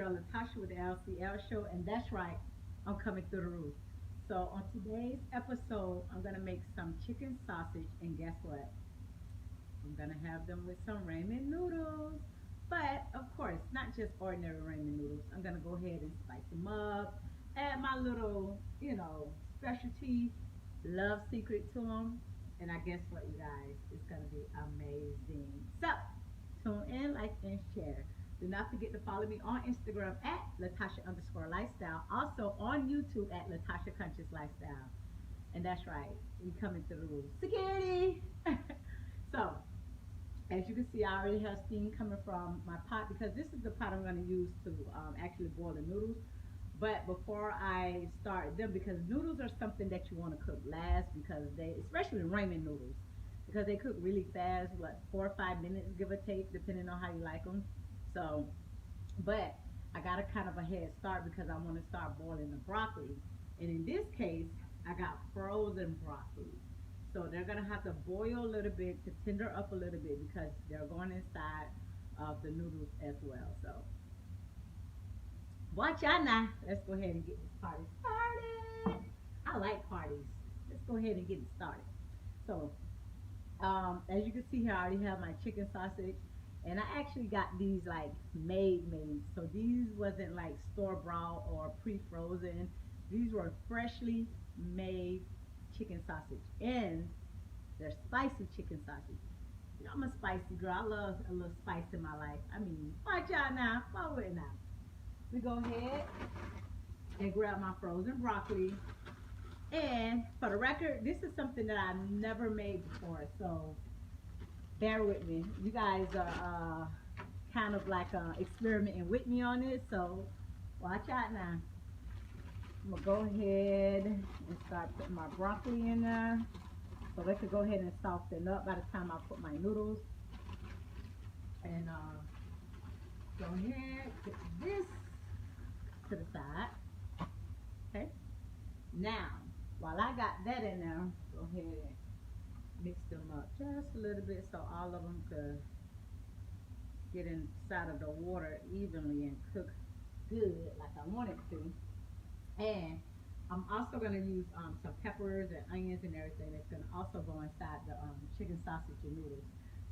girl LaTasha with the LCL show, and that's right, I'm coming through the roof. So on today's episode, I'm gonna make some chicken sausage, and guess what? I'm gonna have them with some ramen noodles. But of course, not just ordinary ramen noodles. I'm gonna go ahead and spice them up, add my little, specialty love secret to them. And I guess what, you guys? It's gonna be amazing. So tune in, like, and share. Do not forget to follow me on Instagram at LaTasha underscore lifestyle. Also on YouTube at LaTasha Conscious Lifestyle. And that's right, we coming to the rules. Security! So, as you can see, I already have steam coming from my pot because this is the pot I'm going to use to actually boil the noodles. But before I start them, because noodles are something that you want to cook last because they, especially ramen noodles, because they cook really fast, what, 4 or 5 minutes, give or take, depending on how you like them. So, but I got a kind of a head start because I want to start boiling the broccoli. And in this case, I got frozen broccoli. So they're gonna have to boil a little bit to tender up a little bit because they're going inside of the noodles as well. So watch out now. Let's go ahead and get this party started. I like parties. Let's go ahead and get it started. So as you can see here, I already have my chicken sausage, and I actually got these like made. So these wasn't like store bought or pre-frozen. These were freshly made chicken sausage, and they're spicy chicken sausage. You know, I'm a spicy girl. I love a little spice in my life. I mean, watch out now. Follow it now. We go ahead and grab my frozen broccoli. And for the record, this is something that I've never made before. So bear with me. You guys are kind of like experimenting with me on it. So watch out now. I'm going to go ahead and start putting my broccoli in there. So let it go ahead and soften up by the time I put my noodles. And go ahead, put this to the side. Okay. Now, while I got that in there, go ahead and mix them up just a little bit so all of them could get inside of the water evenly and cook good like I want it to. And I'm also going to use some peppers and onions and everything that's going to also go inside the chicken sausage and noodles.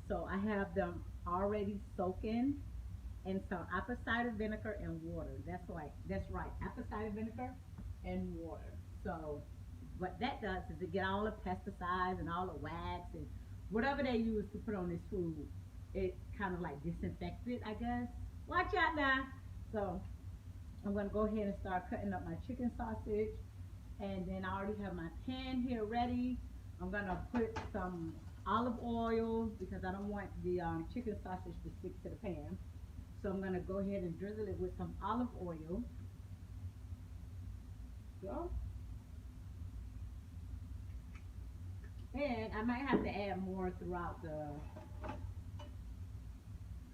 So I have them already soaking in some apple cider vinegar and water. That's right. That's right. Apple cider vinegar and water. So what that does is it get all the pesticides and all the wax and whatever they use to put on this food. It kind of like disinfects it, I guess. Watch out now. So I'm going to go ahead and start cutting up my chicken sausage. And then I already have my pan here ready. I'm going to put some olive oil because I don't want the chicken sausage to stick to the pan. So I'm going to go ahead and drizzle it with some olive oil. So, and I might have to add more throughout the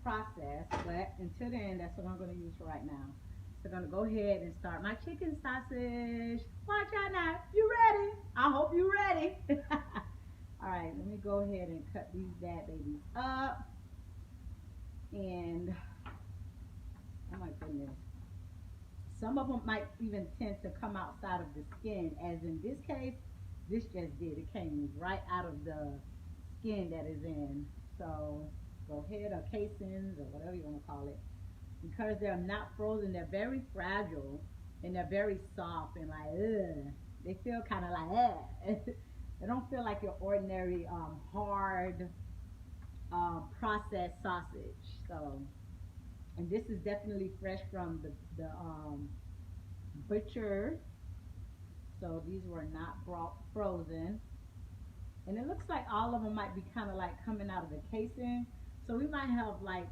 process, but until then, that's what I'm going to use for right now. So I'm going to go ahead and start my chicken sausage. Watch out now. You ready? I hope you're ready. All right, let me go ahead and cut these bad babies up. And, oh my goodness. Some of them might even tend to come outside of the skin, as in this case, this just did. It came right out of the skin that is in. So go ahead, or casings, or whatever you want to call it. Because they're not frozen, they're very fragile, and they're very soft, and like, ugh. They feel kind of like, ugh. They don't feel like your ordinary hard processed sausage. So, and this is definitely fresh from the butcher. So these were not brought frozen. And it looks like all of them might be kind of like coming out of the casing. So we might have like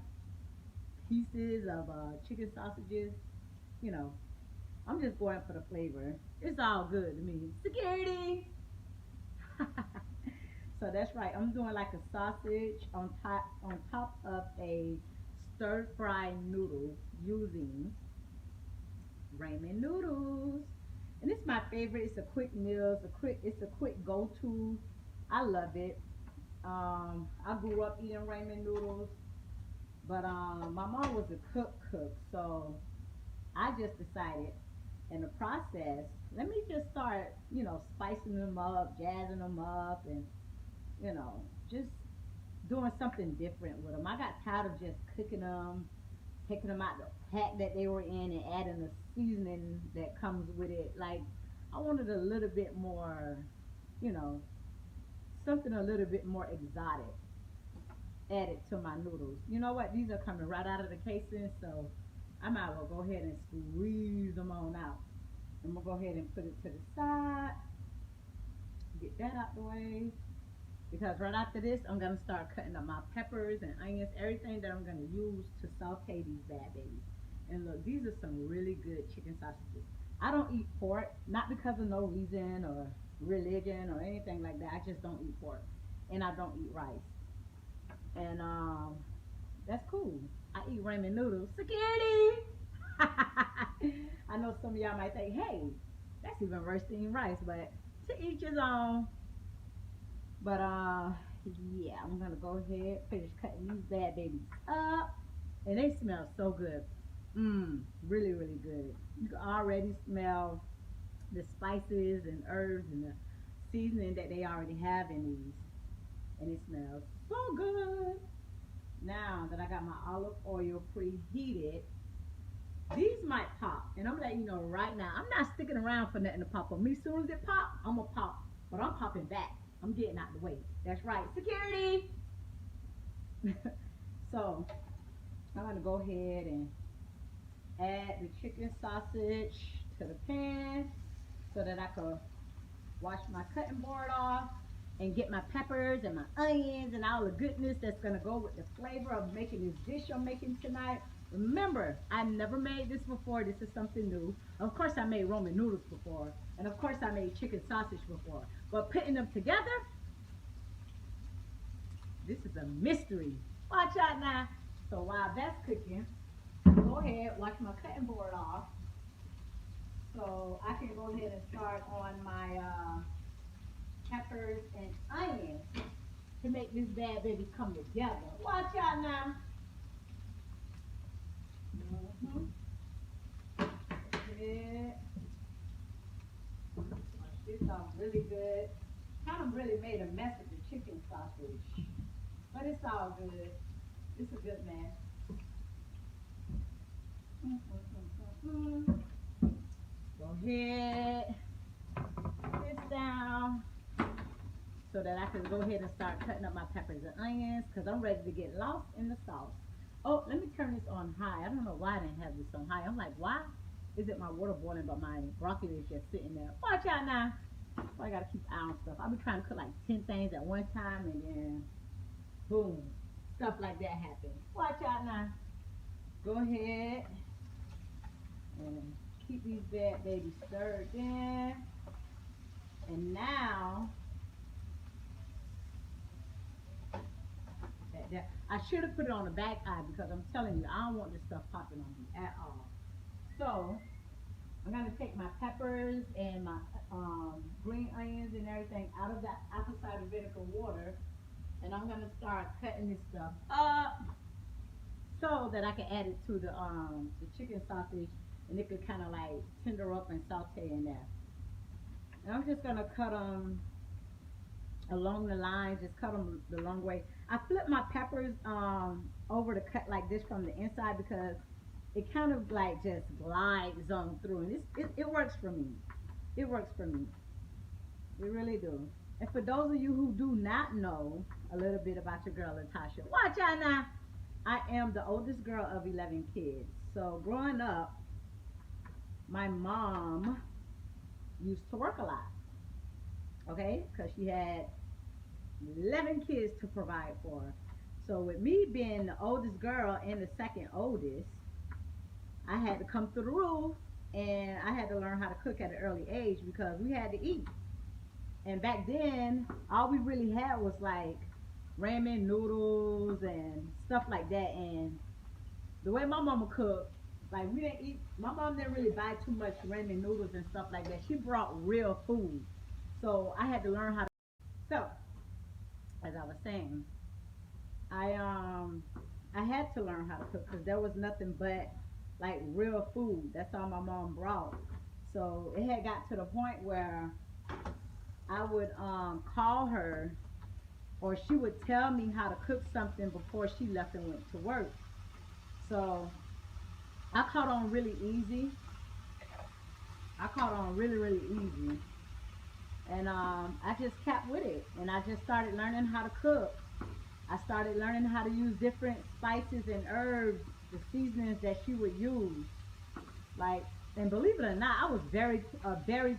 pieces of chicken sausages. You know, I'm just going for the flavor. It's all good to me. Security! So that's right. I'm doing like a sausage on top of a stir fry noodle using ramen noodles. And it's my favorite. It's a quick meal. It's a quick go-to. I love it. I grew up eating ramen noodles, but my mom was a cook, so I just decided in the process, let me just start, spicing them up, jazzing them up, and you know, just doing something different with them. I got tired of just cooking them, taking them out the pack that they were in, and adding the seasoning that comes with it. Like, I wanted a little bit more, you know, something a little bit more exotic added to my noodles. You know what? These are coming right out of the casing, so I might as well go ahead and squeeze them on out. I'm gonna go ahead and put it to the side, get that out the way. Because right after this, I'm gonna start cutting up my peppers and onions, everything that I'm gonna use to saute these bad babies. And look, these are some really good chicken sausages. I don't eat pork, not because of no reason or religion or anything like that. I just don't eat pork, and I don't eat rice. And that's cool. I eat ramen noodles. Security. I know some of y'all might think, hey, that's even worse than eating rice, but to each his own. But yeah, I'm gonna go ahead finish cutting these bad babies up, and they smell so good. Really, really good. You can already smell the spices and herbs and the seasoning that they already have in these, and it smells so good. Now that I got my olive oil preheated, these might pop, and I'm letting you know right now. I'm not sticking around for nothing to pop on me. As soon as it pop, I'm gonna pop, but I'm popping back. I'm getting out the way. That's right, security. So I'm gonna go ahead and add the chicken sausage to the pan so that I can wash my cutting board off and get my peppers and my onions and all the goodness that's gonna go with the flavor of making this dish I'm making tonight. Remember, I never made this before. This is something new. Of course, I made Roman noodles before, and of course, I made chicken sausage before. But putting them together, this is a mystery. Watch out now. So while that's cooking, go ahead, wash my cutting board off so I can go ahead and start on my peppers and onions to make this bad baby come together. Watch out now. Good. Wash this off really good. Kind of really made a mess of the chicken sausage, but it's all good. It's a good mess. Go ahead, put this down so that I can go ahead and start cutting up my peppers and onions because I'm ready to get lost in the sauce. Oh, let me turn this on high. I don't know why I didn't have this on high. I'm like, why is it my water boiling but my broccoli is just sitting there? Watch out now. So I gotta keep eye on stuff. I'll be trying to cook like 10 things at one time and then boom, stuff like that happens. Watch out now. Go ahead and keep these bad babies stirred in. And now I should have put it on the back eye because I'm telling you, I don't want this stuff popping on me at all. So I'm gonna take my peppers and my green onions and everything out of that apple cider vinegar water, and I'm gonna start cutting this stuff up so that I can add it to the chicken sausage, and it could kind of like tender up and saute in there. And I'm just gonna cut them along the line, just cut them the long way. I flip my peppers over to cut like this from the inside because it kind of like just glides on through, and it works for me. It works for me. It really do. And for those of you who do not know a little bit about your girl LaTasha, watch out now. I am the oldest girl of 11 kids. So growing up, my mom used to work a lot, okay? Because she had 11 kids to provide for her. So with me being the oldest girl and the second oldest, I had to come through the roof and I had to learn how to cook at an early age because we had to eat. And back then, all we really had was like ramen noodles and stuff like that. And the way my mama cooked, like we didn't eat, my mom didn't really buy too much ramen noodles and stuff like that. She brought real food. So I had to learn how to. So, as I was saying, I I had to learn how to cook because there was nothing but like real food. That's all my mom brought. So it had got to the point where I would call her, or she would tell me how to cook something before she left and went to work. So I caught on really easy. I caught on really, really easy. And I just kept with it. And I just started learning how to cook. I started learning how to use different spices and herbs, the seasonings that she would use. Like, and believe it or not, I was very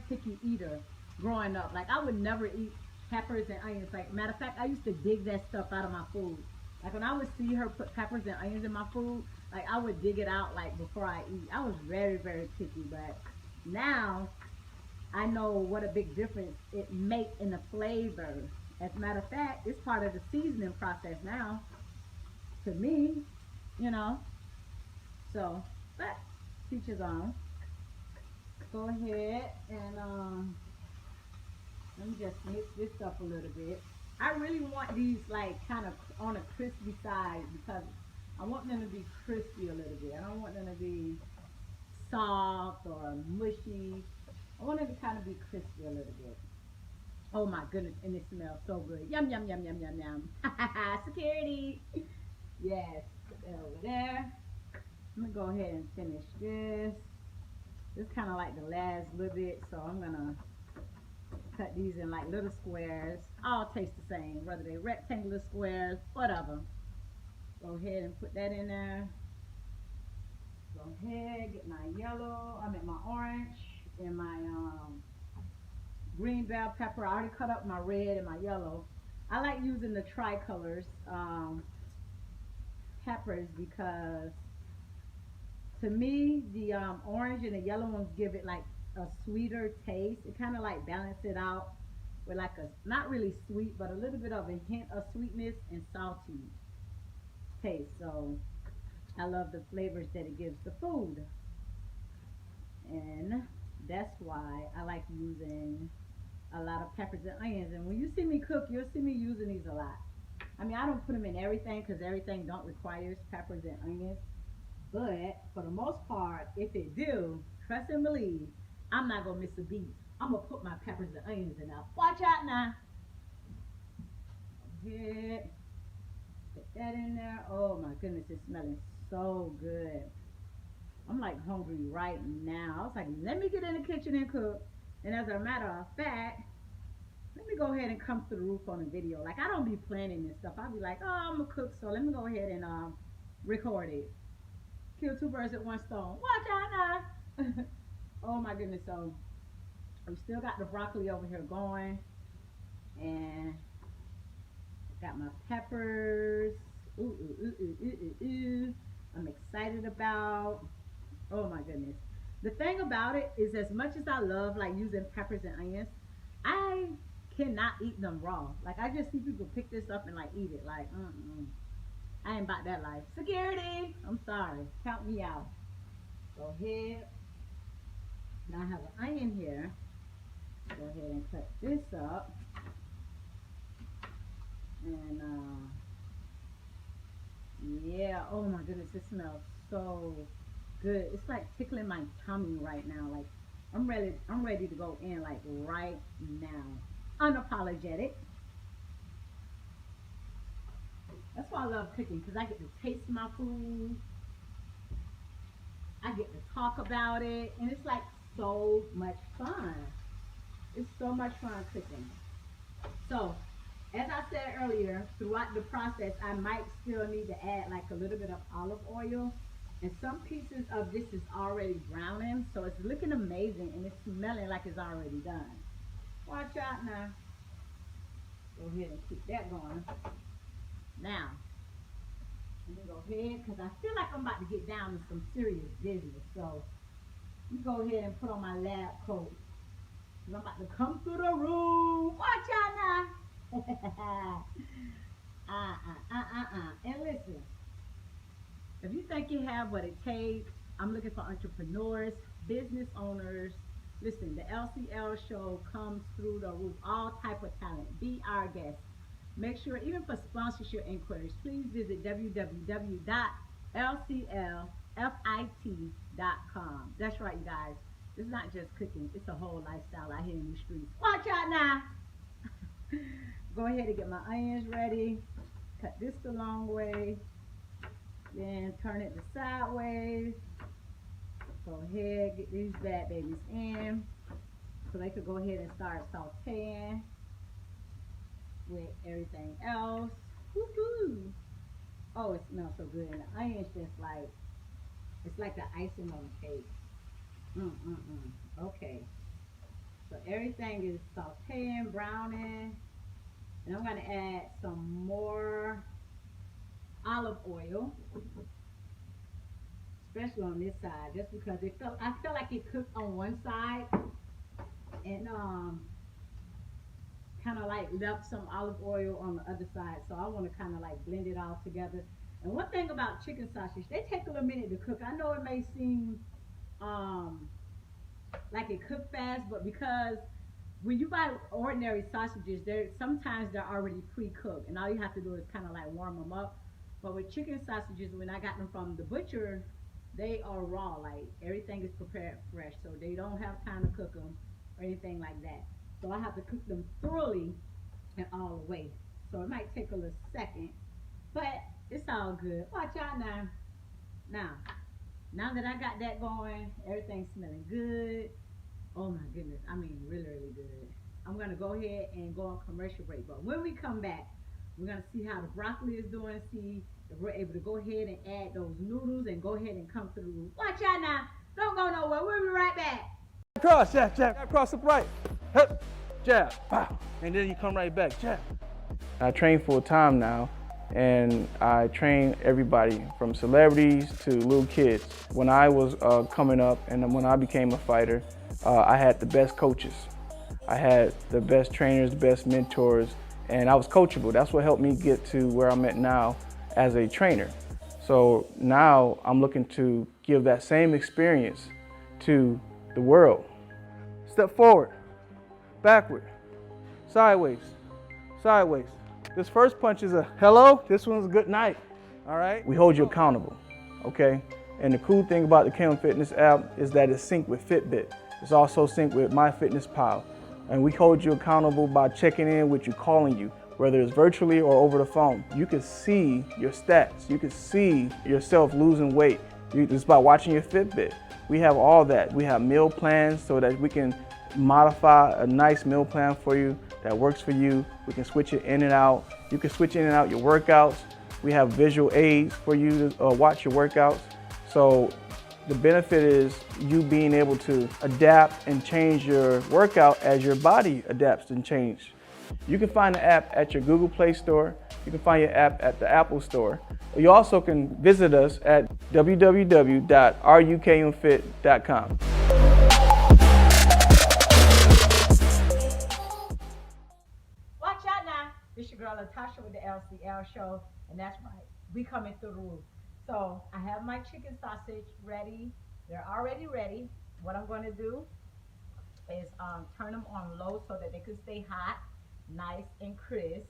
picky eater growing up. Like, I would never eat peppers and onions. Like, matter of fact, I used to dig that stuff out of my food. Like, when I would see her put peppers and onions in my food, like, I would dig it out, like, before I eat. I was very, very picky. But now I know what a big difference it makes in the flavor. As a matter of fact, it's part of the seasoning process now to me, you know. So, but teach his own. Go ahead and let me just mix this up a little bit. I really want these like kind of on a crispy side because I want them to be crispy a little bit. I don't want them to be soft or mushy. I want them to kind of be crispy a little bit. Oh my goodness, and it smells so good. Yum, yum, yum, yum, yum, yum. Security. Yes, put that over there. I'm gonna go ahead and finish this. This kind of like the last little bit, so I'm gonna cut these in like little squares. All taste the same, whether they're rectangular squares, whatever. Go ahead and put that in there. Go ahead, get my yellow, I mean my orange, and my green bell pepper. I already cut up my red and my yellow. I like using the tricolors peppers because to me the orange and the yellow ones give it like a sweeter taste. It kind of like balance it out with like a not really sweet but a little bit of a hint of sweetness and salty taste. So I love the flavors that it gives the food, and that's why I like using a lot of peppers and onions. And when you see me cook, you'll see me using these a lot. I mean, I don't put them in everything because everything don't requires peppers and onions. But for the most part, if it do, trust and believe, I'm not gonna miss a beat. I'm gonna put my peppers and onions in now. Watch out now. Go ahead, put that in there. Oh my goodness, it's smelling so good. I'm like hungry right now. I was like, let me get in the kitchen and cook. And as a matter of fact, let me go ahead and come to the roof on the video. Like I don't be planning this stuff. I'll be like, oh, I'm gonna cook, so let me go ahead and record it. Kill two birds with one stone. Watch out now. Oh my goodness. So we still got the broccoli over here going, and got my peppers. Ooh, ooh, ooh, ooh, ooh, ooh, ooh. I'm excited about. Oh my goodness. The thing about it is, as much as I love like using peppers and onions, I cannot eat them raw. Like I just see people pick this up and like eat it. Like, I ain't about that life. Security. I'm sorry. Count me out. Go ahead. Now I have an onion here. Go ahead and cut this up. And yeah. Oh my goodness, it smells so good. It's like tickling my tummy right now. Like I'm ready. I'm ready to go in like right now. Unapologetic. That's why I love cooking because I get to taste my food. I get to talk about it, and it's like so much fun. It's so much fun cooking. So, as I said earlier, throughout the process, I might still need to add like a little bit of olive oil. And some pieces of this is already browning, so it's looking amazing and it's smelling like it's already done. Watch out now. Go ahead and keep that going. Now, let me go ahead because I feel like I'm about to get down to some serious business. So, let me go ahead and put on my lab coat. I'm about to come through the room. Watch out now. And listen, if you think you have what it takes, I'm looking for entrepreneurs, business owners. Listen, the LCL show comes through the roof. All type of talent. Be our guest. Make sure, even for sponsorship inquiries, please visit www.lcl fit.com. That's right, you guys. It's not just cooking, it's a whole lifestyle out here in the streets. Watch out now. Go ahead and get my onions ready. Cut this the long way. Then turn it the sideways. Go ahead, get these bad babies in so they could go ahead and start sauteing with everything else. Woohoo! Oh, it smells so good. And the onions just like, it's like the icing on the cake. Okay. So everything is sauteing, browning. And I'm going to add some more olive oil, especially on this side, just because I feel like it cooked on one side and kind of like left some olive oil on the other side. So I want to kind of like blend it all together. And one thing about chicken sausage, they take a little minute to cook. I know it may seem like it cooked fast, but because when you buy ordinary sausages, sometimes they're already pre-cooked, and all you have to do is kind of like warm them up. But with chicken sausages, when I got them from the butcher, they are raw. Like everything is prepared fresh, so they don't have time to cook them or anything like that. So I have to cook them thoroughly and all the way. So it might take a little second, but it's all good. Watch out now. Now, now that I got that going, everything's smelling good. Oh my goodness, I mean really, really good. I'm gonna go ahead and go on commercial break. But when we come back, we're gonna see how the broccoli is doing, see if we're able to go ahead and add those noodles and go ahead and come through. Watch out now. Don't go nowhere. We'll be right back. Cross, jab, jab, cross up right. Hip, jab, pow. And then you come right back, jab. I train full time now, and I train everybody from celebrities to little kids. When I was coming up and when I became a fighter, I had the best coaches. I had the best trainers, the best mentors, and I was coachable. That's what helped me get to where I'm at now as a trainer. So now I'm looking to give that same experience to the world. Step forward, backward, sideways, sideways. This first punch is a hello, this one's a good night, all right? We hold you accountable, okay? And the cool thing about the KM Fitness app is that it's synced with Fitbit. It's also synced with MyFitnessPal. And we hold you accountable by checking in with you, calling you, whether it's virtually or over the phone. You can see your stats. You can see yourself losing weight. It's by watching your Fitbit. We have all that. We have meal plans so that we can modify a nice meal plan for you that works for you. We can switch it in and out. You can switch in and out your workouts. We have visual aids for you to watch your workouts. So the benefit is you being able to adapt and change your workout as your body adapts and changes. You can find the app at your Google Play Store. You can find your app at the Apple Store. You also can visit us at www.rukmfit.com. Watch out now. This your girl LaTasha with the LCL show, and that's right. We coming through the roof. So I have my chicken sausage ready. They're already ready. What I'm going to do is turn them on low so that they can stay hot, nice and crisp,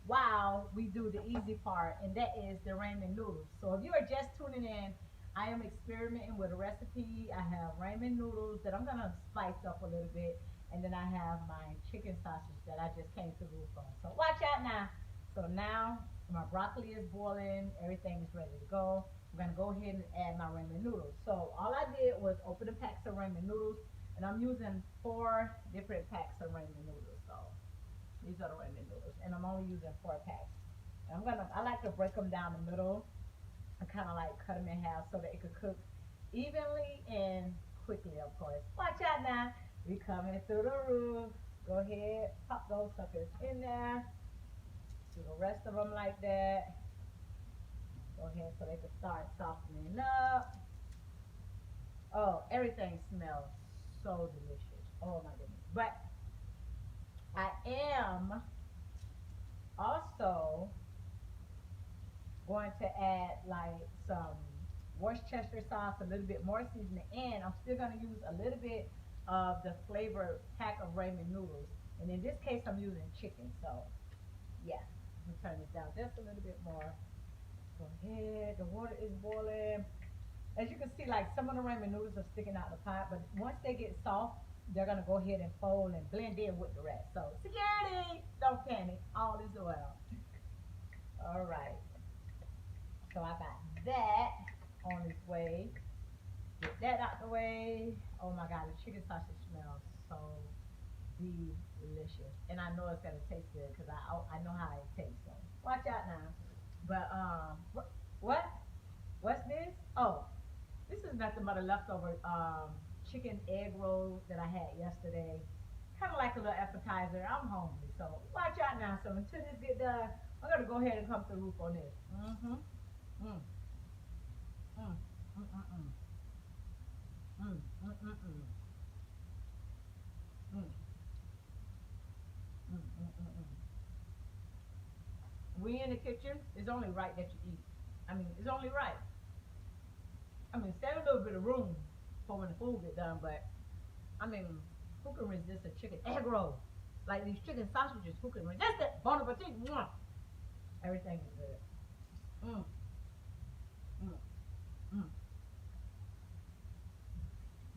while we do the easy part, and that is the ramen noodles. So if you are just tuning in, I am experimenting with a recipe. I have ramen noodles that I'm going to spice up a little bit, and then I have my chicken sausage that I just came to the roof on. So watch out now. So now my broccoli is boiling, everything is ready to go. I'm gonna go ahead and add my ramen noodles. So all I did was open the packs of ramen noodles, and I'm using 4 different packs of ramen noodles. So these are the ramen noodles, and I'm only using 4 packs. And I like to break them down the middle and kind of like cut them in half so that it could cook evenly and quickly, of course. Watch out now, we coming through the roof. Go ahead, pop those suckers in there. Do the rest of them like that. Go ahead so they can start softening up. Oh, everything smells so delicious. Oh my goodness. But I am also going to add like some Worcestershire sauce, a little bit more seasoning, and I'm still going to use a little bit of the flavored pack of ramen noodles. And in this case, I'm using chicken. So yeah. Let me turn this down just a little bit more. Go ahead. The water is boiling. As you can see, like some of the ramen noodles are sticking out the pot, but once they get soft, they're gonna go ahead and fold and blend in with the rest. So security, don't panic, all is well. All right, so I got that on its way. Get that out the way. Oh my God, the chicken sausage smells so delicious, and I know it's gonna taste good because I know how it tastes. So watch out now. But what what's this? Oh, this is nothing but a leftover chicken egg roll that I had yesterday. Kind of like a little appetizer. I'm hungry, so watch out now. So until this get done, I'm gonna go ahead and come to the roof on this. Mm-hmm. Mm, mm, mm, mm, mm, mm, mm, mm, mm, mm, mm, mm, mm, mm. We in the kitchen. It's only right that you eat. I mean, it's only right. I mean, save a little bit of room for when the food get done, but I mean, who can resist a chicken egg roll? Like these chicken sausages, who can resist it? Bon appetit, mwah. Everything is good. Mm, mm, mm,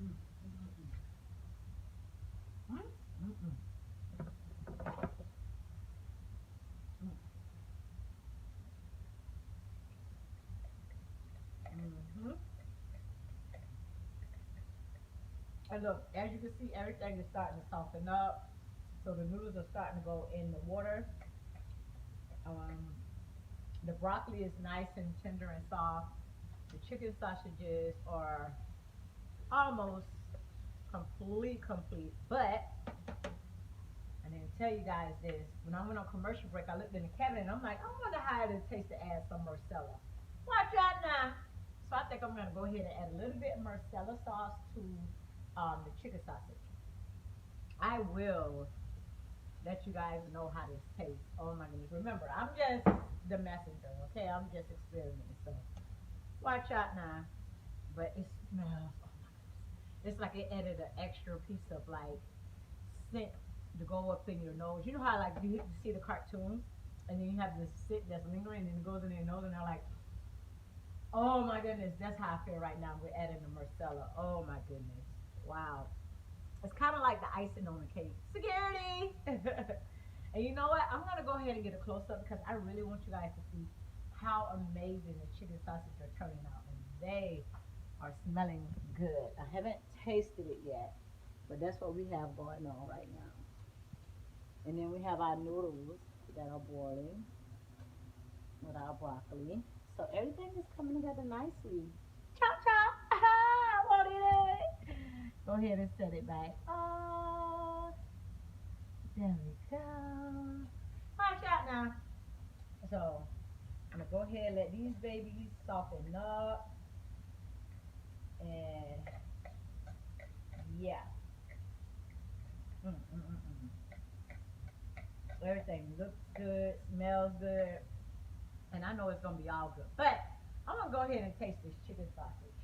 mm, mm, mm, mm, mm, mm, mm. And look, as you can see, everything is starting to soften up. So the noodles are starting to go in the water. Um, the broccoli is nice and tender and soft. The chicken sausages are almost complete. But I didn't tell you guys this. When I went on commercial break, I looked in the cabinet and I'm like, I wonder how it would taste to add some Marcella. Watch out now. So I think I'm gonna go ahead and add a little bit of Marcella sauce to the chicken sausage. I will let you guys know how this tastes. Oh my goodness. Remember, I'm just the messenger, okay? I'm just experimenting. So watch out now. But it smells, oh my goodness. It's like it added an extra piece of like scent to go up in your nose. You know how like you see the cartoons and then you have this scent that's lingering and it goes in your nose and they're like, oh my goodness, that's how I feel right now. We're adding the Marcella. Oh my goodness. Wow. It's kind of like the icing on the cake. Security! And you know what? I'm going to go ahead and get a close up because I really want you guys to see how amazing the chicken sausage are turning out. And they are smelling good. I haven't tasted it yet, but that's what we have going on right now. And then we have our noodles that are boiling with our broccoli. So everything is coming together nicely. Chop chop! I want it. Go ahead and set it back. Oh, there we go. Watch out now. So I'm gonna go ahead and let these babies soften up. And yeah. Mm, mm, mm, mm. Everything looks good, smells good, and I know it's gonna be all good. But I'm gonna go ahead and taste this chicken sausage.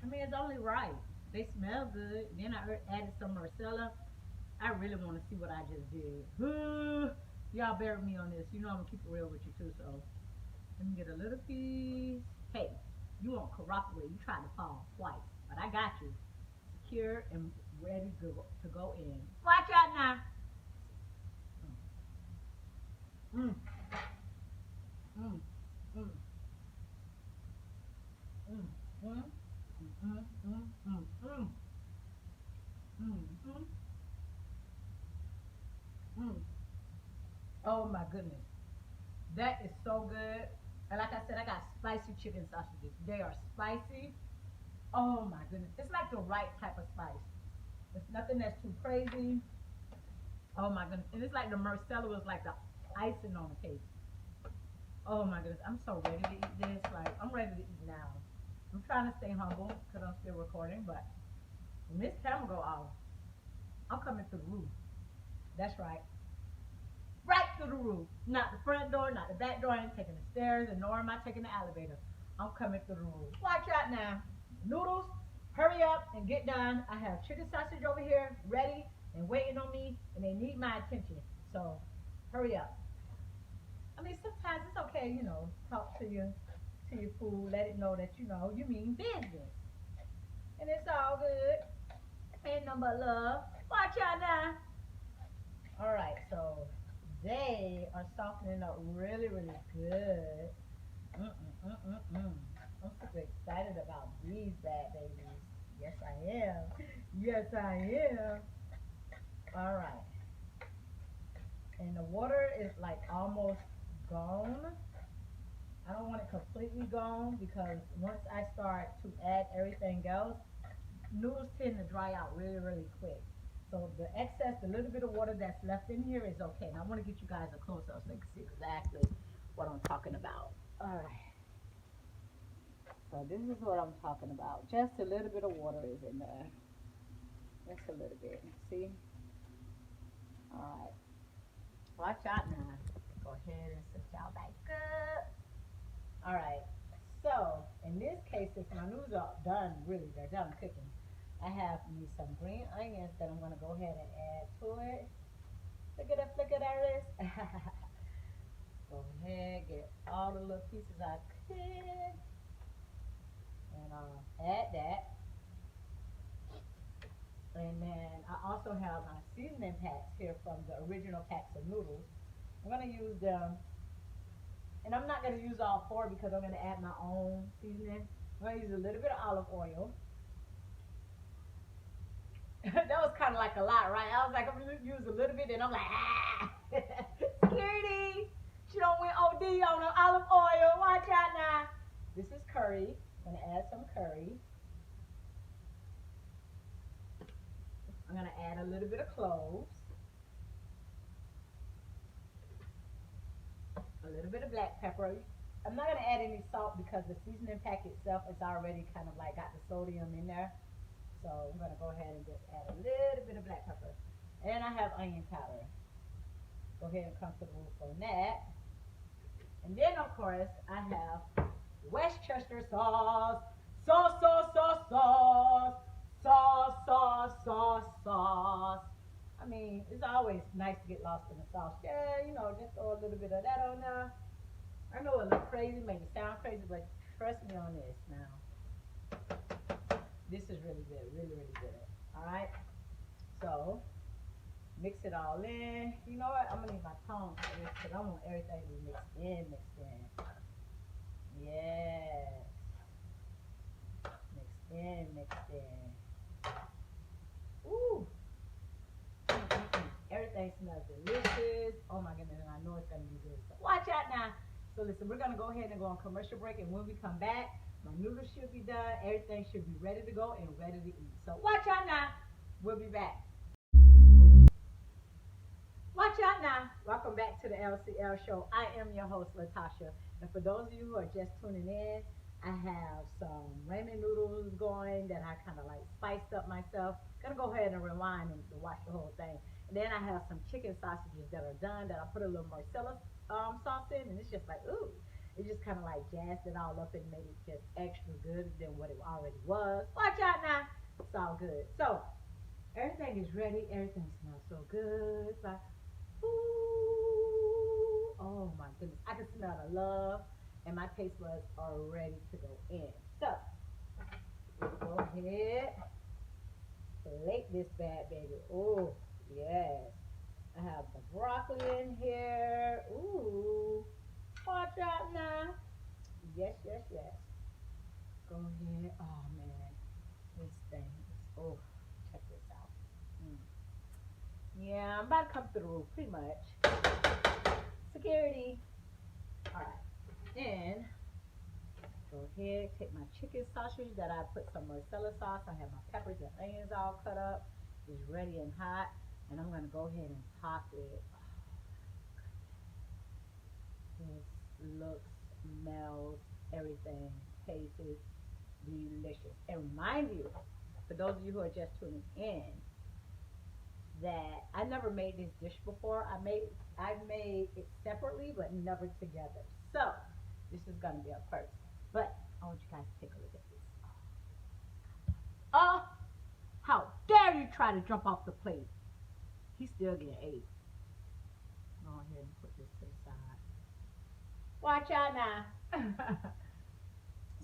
I mean, it's only right. They smell good. Then I added some Marcella. I really want to see what I just did. Y'all bear with me on this. You know I'm gonna keep it real with you too. So let me get a little piece. Hey, you won't cooperate. You tried to fall twice, but I got you secure and ready to go in. Watch out now. Mm, mm, mm, mm, mm, mm, mm, mm, mm, mm, mm, mm. Oh my goodness. That is so good. And like I said, I got spicy chicken sausages. They are spicy. Oh my goodness. It's like the right type of spice. It's nothing that's too crazy. Oh my goodness. And it's like the Marcella was like the icing on the cake. Oh my goodness. I'm so ready to eat this. Like, I'm ready to eat now. I'm trying to stay humble because I'm still recording. But when this camera go off, I'm coming through the roof. That's right. Right through the roof. Not the front door, not the back door. I ain't taking the stairs, and nor am I taking the elevator. I'm coming through the roof. Watch out now. Noodles, hurry up and get done. I have chicken sausage over here ready and waiting on me, and they need my attention. So hurry up. I mean, sometimes it's okay, talk to your to your food. Let it know that you know you mean business. And it's all good. Ain't nothing but love. Watch out now. All right, so they are softening up really, really good. Mm-mm-mm-mm-mm. I'm super excited about these bad babies. Yes, I am. Yes, I am. All right. And the water is like almost gone. I don't want it completely gone because once I start to add everything else, noodles tend to dry out really, really quick. So the excess, the little bit of water that's left in here is okay. And I want to get you guys a close up so you can see exactly what I'm talking about. All right. So this is what I'm talking about. Just a little bit of water is in there. Just a little bit. See? All right. Watch out now. Go ahead and sit y'all back up. All right. So in this case, since my noodles are done, really, they're done cooking. I have me some green onions that I'm gonna go ahead and add to it. Look at that, look at that wrist. Go ahead, get all the little pieces I could, and add that. And then I also have my seasoning packs here from the original packs of noodles. I'm gonna use them, and I'm not gonna use all four because I'm gonna add my own seasoning. I'm gonna use a little bit of olive oil. That was kind of like a lot, right? I was like, I'm gonna use a little bit, and I'm like, ah, security. She don't went OD on the olive oil. Watch out now. This is curry. I'm gonna add some curry. I'm gonna add a little bit of cloves, a little bit of black pepper. I'm not gonna add any salt because the seasoning pack itself is already kind of like got the sodium in there. So I'm gonna go ahead and just add a little bit of black pepper. And I have onion powder. Go ahead and come to the roof on that. And then of course I have Westchester sauce. Sauce, sauce, sauce, sauce. Sauce, sauce, sauce, sauce. I mean, it's always nice to get lost in the sauce. Yeah, you know, just throw a little bit of that on there. I know it looks crazy, make it sound crazy, but trust me on this now. This is really good, really, really good. All right, so mix it all in. You know what? I'm gonna need my tongs for this because I want everything to be mixed in, mixed in. Yes, mixed in, mixed in. Ooh, everything smells delicious. Oh my goodness, and I know it's gonna be good. So watch out now. So listen, we're gonna go ahead and go on commercial break, and when we come back, my noodles should be done. Everything should be ready to go and ready to eat. So watch out now. We'll be back. Watch out now. Welcome back to the LCL show. I am your host, LaTasha. And for those of you who are just tuning in, I have some ramen noodles going that I kind of like spiced up myself. Gonna go ahead and rewind and watch the whole thing. And then I have some chicken sausages that are done that I put a little Marcella sauce in, and it's just like, ooh. It just kind of like jazzed it all up and made it just extra good than what it already was. Watch out now. It's all good. So, everything is ready. Everything smells so good. It's like, ooh, oh my goodness. I can smell the love, and my taste buds are ready to go in. So, go ahead, plate this bad baby. Oh, yes. I have the broccoli in here. Ooh, watch out now. Yes, yes, yes. Go ahead. Oh man, this thing is, oh, check this out. Mm. Yeah, I'm about to come through the roof, pretty much. Security. All right. And go ahead, take my chicken sausage that I put some Marcella sauce. I have my peppers and onions all cut up. It's ready and hot. And I'm going to go ahead and pop it. Oh, this looks, smells, everything, tastes delicious. And mind you, for those of you who are just tuning in, that I never made this dish before. I've made it separately, but never together. So this is gonna be a first. But I want you guys to take a look at this. Oh, how dare you try to jump off the plate? He's still getting ate. Go ahead and put this to the side. Watch out now.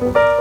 Bye.